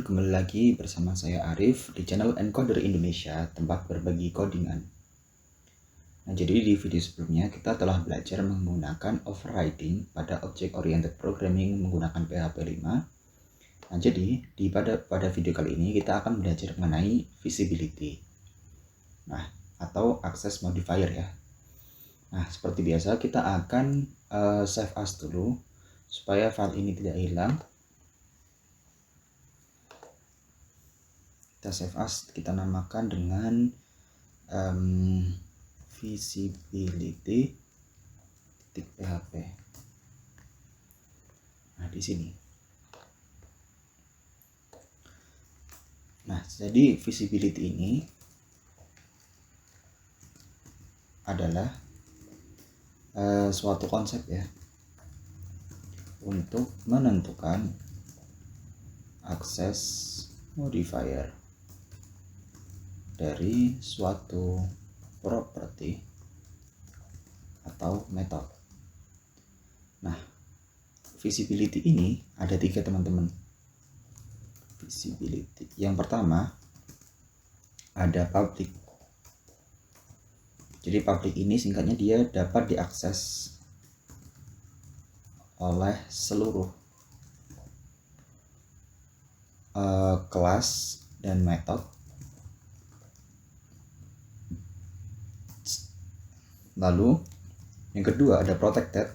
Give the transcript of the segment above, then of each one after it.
kembali lagi bersama saya Arif di channel Encoder Indonesia, tempat berbagi codingan. Nah, jadi di video sebelumnya kita telah belajar menggunakan overriding pada Object Oriented Programming menggunakan PHP 5. Nah, jadi pada video kali ini kita akan belajar mengenai visibility. Nah, atau access modifier ya. Nah, seperti biasa kita akan save as dulu supaya file ini tidak hilang. Kita save as, kita namakan dengan visibility.php. Nah, di sini. Nah, jadi visibility ini adalah suatu konsep ya untuk menentukan access modifier dari suatu property atau method. Nah, visibility ini ada 3 teman-teman. Visibility yang pertama ada public. Jadi public ini singkatnya dia dapat diakses oleh seluruh kelas dan metode. Lalu yang kedua ada protected.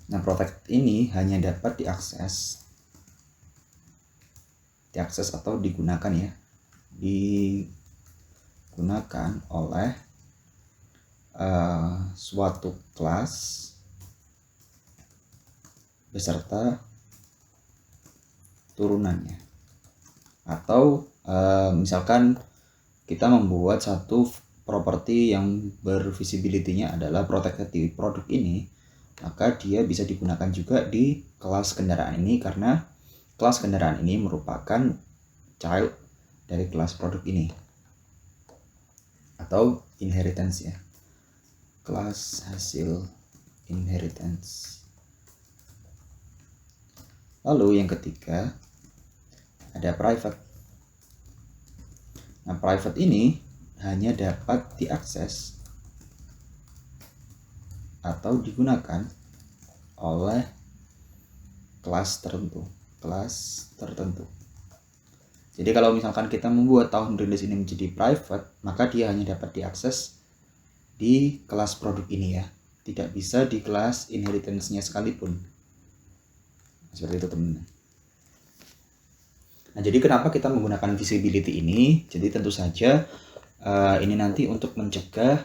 Nah, protected ini hanya dapat diakses atau digunakan ya, digunakan oleh suatu kelas beserta turunannya. Atau misalkan kita membuat satu properti yang bervisibility-nya adalah protected di produk ini, maka dia bisa digunakan juga di kelas kendaraan ini karena kelas kendaraan ini merupakan child dari kelas produk ini atau inheritance ya, kelas hasil inheritance. Lalu yang ketiga ada private. Nah, private ini hanya dapat diakses atau digunakan oleh kelas tertentu. Jadi kalau misalkan kita membuat tahun rilis ini menjadi private, maka dia hanya dapat diakses di kelas produk ini ya, tidak bisa di kelas inheritance-nya sekalipun. Seperti itu teman-teman. Nah, jadi kenapa kita menggunakan visibility ini? Jadi tentu saja ini nanti untuk mencegah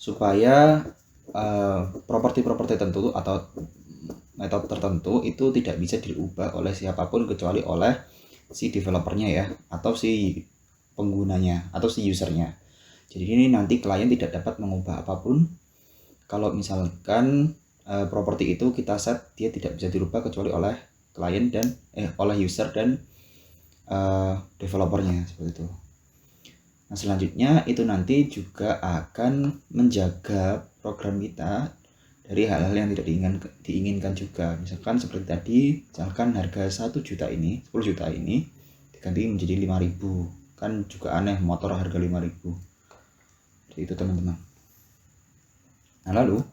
supaya properti-properti tertentu atau metode tertentu itu tidak bisa diubah oleh siapapun kecuali oleh si developernya ya, atau si penggunanya atau si usernya. Jadi ini nanti klien tidak dapat mengubah apapun. Kalau misalkan properti itu kita set, dia tidak bisa dirubah kecuali oleh klien dan oleh user dan developernya, seperti itu. Nah, selanjutnya itu nanti juga akan menjaga program kita dari hal-hal yang tidak diinginkan juga. Misalkan seperti tadi, misalkan harga 1 juta ini, 10 juta ini diganti menjadi 5.000. Kan juga aneh motor harga 5.000. Jadi itu teman-teman. Nah, lalu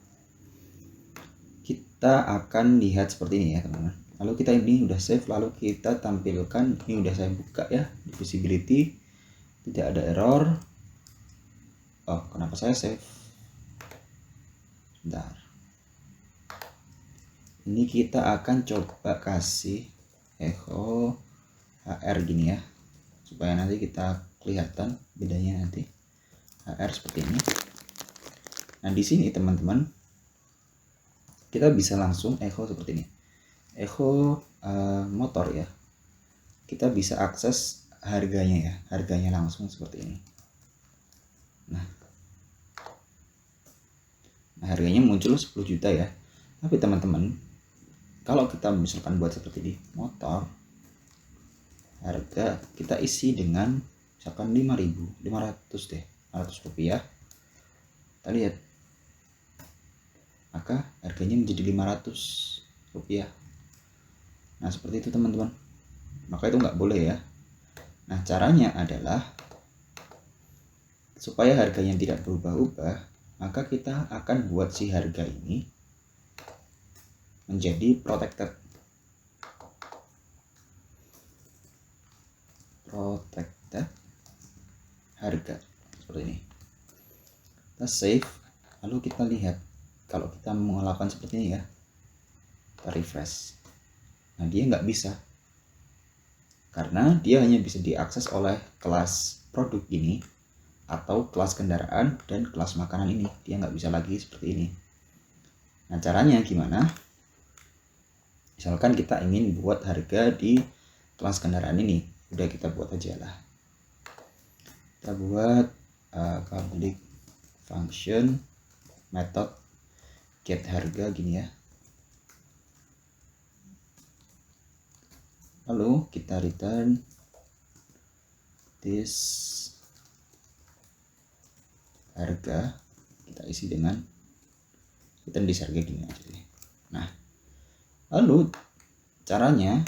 kita akan lihat seperti ini ya teman-teman. Lalu kita ini udah save, lalu kita tampilkan, ini udah saya buka ya di visibility, tidak ada error. Oh, kenapa saya save? Bentar. Ini kita akan coba kasih echo HR gini ya, supaya nanti kita kelihatan bedanya nanti. HR seperti ini. Nah, di sini teman-teman kita bisa langsung echo seperti ini. Echo motor ya. Kita bisa akses harganya ya, harganya langsung seperti ini. Nah, harganya muncul 10 juta ya. Tapi teman-teman, kalau kita misalkan buat seperti ini, motor harga kita isi dengan misalkan 5.500 deh, 500 rupiah. Kita lihat, maka harganya menjadi 500 rupiah. Nah seperti itu teman-teman, maka itu nggak boleh ya. Nah caranya adalah supaya harganya tidak berubah-ubah, maka kita akan buat si harga ini menjadi protected harga seperti ini. Kita save, lalu kita lihat kalau kita melakukan seperti ini ya, kita refresh. Nah dia nggak bisa, karena dia hanya bisa diakses oleh kelas produk ini atau kelas kendaraan dan kelas makanan ini. Dia nggak bisa lagi seperti ini. Nah caranya gimana? Misalkan kita ingin buat harga di kelas kendaraan ini, udah kita buat aja lah. Kita buat public function method get harga gini ya. Lalu kita return this harga, kita isi dengan return this harga gini aja. Nah lalu caranya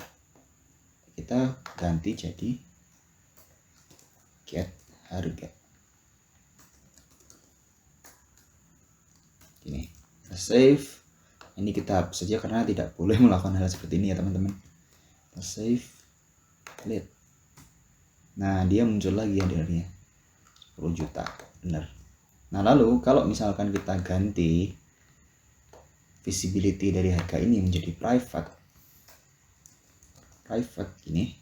kita ganti jadi get harga ini. Kita save, ini kita hapus saja karena tidak boleh melakukan hal seperti ini ya teman-teman. Kita save, lihat, nah dia muncul lagi ya hadirnya 10 juta, benar. Nah lalu kalau misalkan kita ganti visibility dari harga ini menjadi private ini,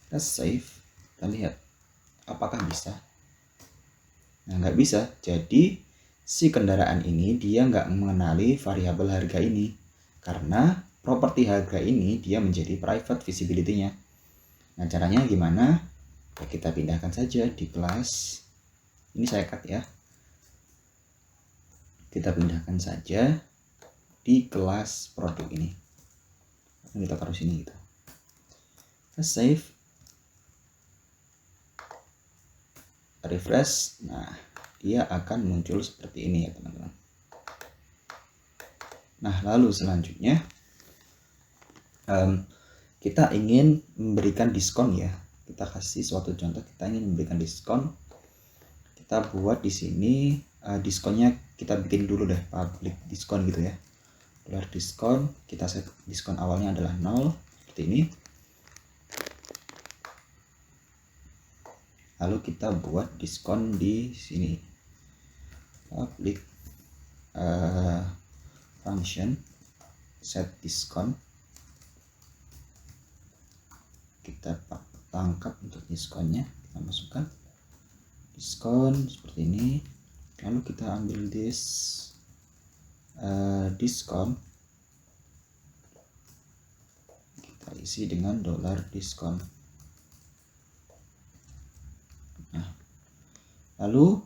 kita save, kita lihat apakah bisa. Nah nggak bisa, jadi si kendaraan ini dia nggak mengenali variabel harga ini, karena properti harga ini dia menjadi private visibility-nya. Nah caranya gimana? Ya, kita pindahkan saja di kelas ini, saya cut ya, kita pindahkan saja di kelas produk ini, kita taruh sini gitu. Kita save, refresh. Nah dia akan muncul seperti ini ya teman-teman. Nah lalu selanjutnya kita ingin memberikan diskon ya. Kita kasih suatu contoh, kita ingin memberikan diskon. Kita buat di sini diskonnya kita bikin dulu deh public diskon gitu ya. Dolar diskon, kita set diskon awalnya adalah 0 seperti ini. Lalu kita buat diskon di sini, public function set diskon. Kita tangkap untuk diskonnya, kita masukkan diskon seperti ini. Lalu kita ambil diskon, kita isi dengan dolar diskon. Nah lalu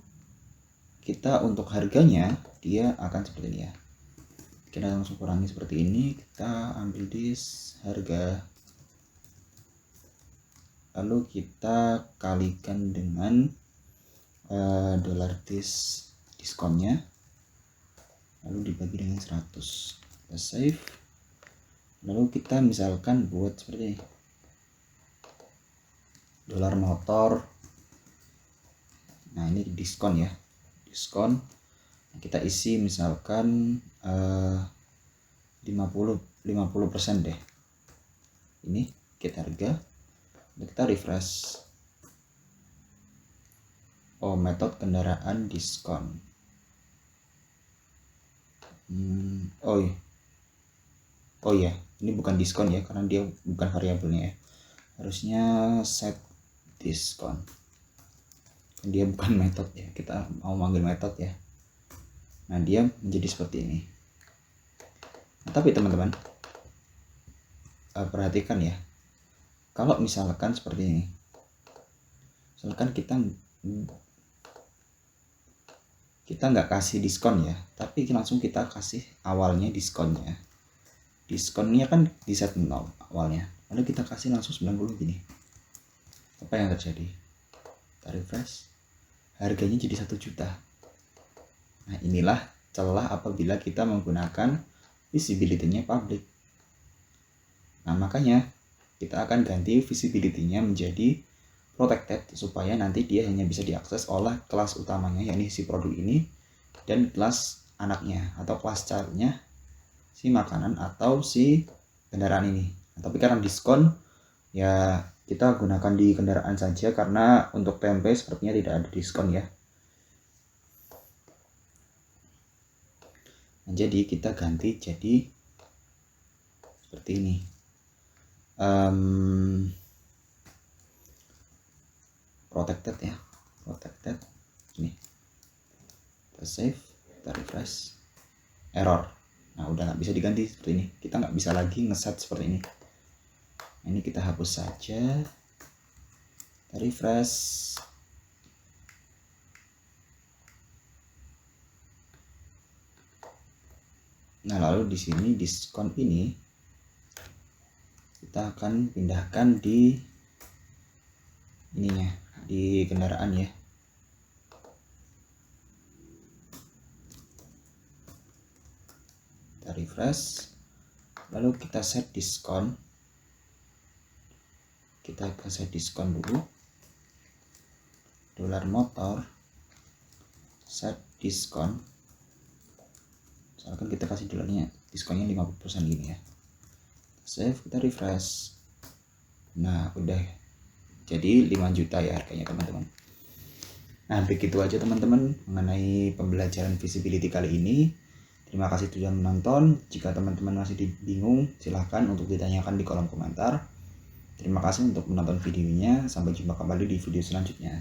kita untuk harganya dia akan seperti ini ya, kita langsung kurangi seperti ini. Kita ambil harga, lalu kita kalikan dengan dolar diskonnya, lalu dibagi dengan 100. Kita save, lalu kita misalkan buat seperti ini, dolar motor. Nah ini diskon ya, diskon. Kita isi misalkan 50% deh. Ini get harga, kita refresh. Oh metode kendaraan diskon. Oh ya, ini bukan diskon ya, karena dia bukan variabelnya ya. Harusnya set diskon. Dia bukan metode ya, kita mau manggil metode ya. Nah dia menjadi seperti ini. Nah, tapi teman-teman perhatikan ya, kalau misalkan seperti ini, misalkan kita nggak kasih diskon ya, tapi langsung kita kasih awalnya diskonnya. Diskonnya kan di set 0 awalnya, lalu kita kasih langsung 90 gini. Apa yang terjadi? Kita refresh, harganya jadi 1 juta. Nah inilah celah apabila kita menggunakan visibility-nya public. Nah, makanya kita akan ganti visibility-nya menjadi protected supaya nanti dia hanya bisa diakses oleh kelas utamanya, yakni si produk ini, dan kelas anaknya atau kelas child-nya si makanan atau si kendaraan ini. Nah, tapi karena diskon ya kita gunakan di kendaraan saja, karena untuk tempe sepertinya tidak ada diskon ya. Nah, jadi kita ganti jadi seperti ini. Protected ya, protected ini. Kita save, kita refresh, error. Nah, udah nggak bisa diganti seperti ini. Kita nggak bisa lagi ngeset seperti ini. Ini kita hapus saja, kita refresh. Nah, lalu di sini diskon ini kita akan pindahkan di ininya, di kendaraan ya. Kita refresh, lalu kita set diskon. Kita kasih diskon dulu, dolar motor, set diskon. Misalkan kita kasih dolarnya, diskonnya 50% gini ya. Save, kita refresh. Nah, udah jadi 5 juta ya harganya teman-teman. Nah, begitu aja teman-teman mengenai pembelajaran visibility kali ini. Terima kasih sudah menonton. Jika teman-teman masih bingung, silahkan untuk ditanyakan di kolom komentar. Terima kasih untuk menonton videonya. Sampai jumpa kembali di video selanjutnya.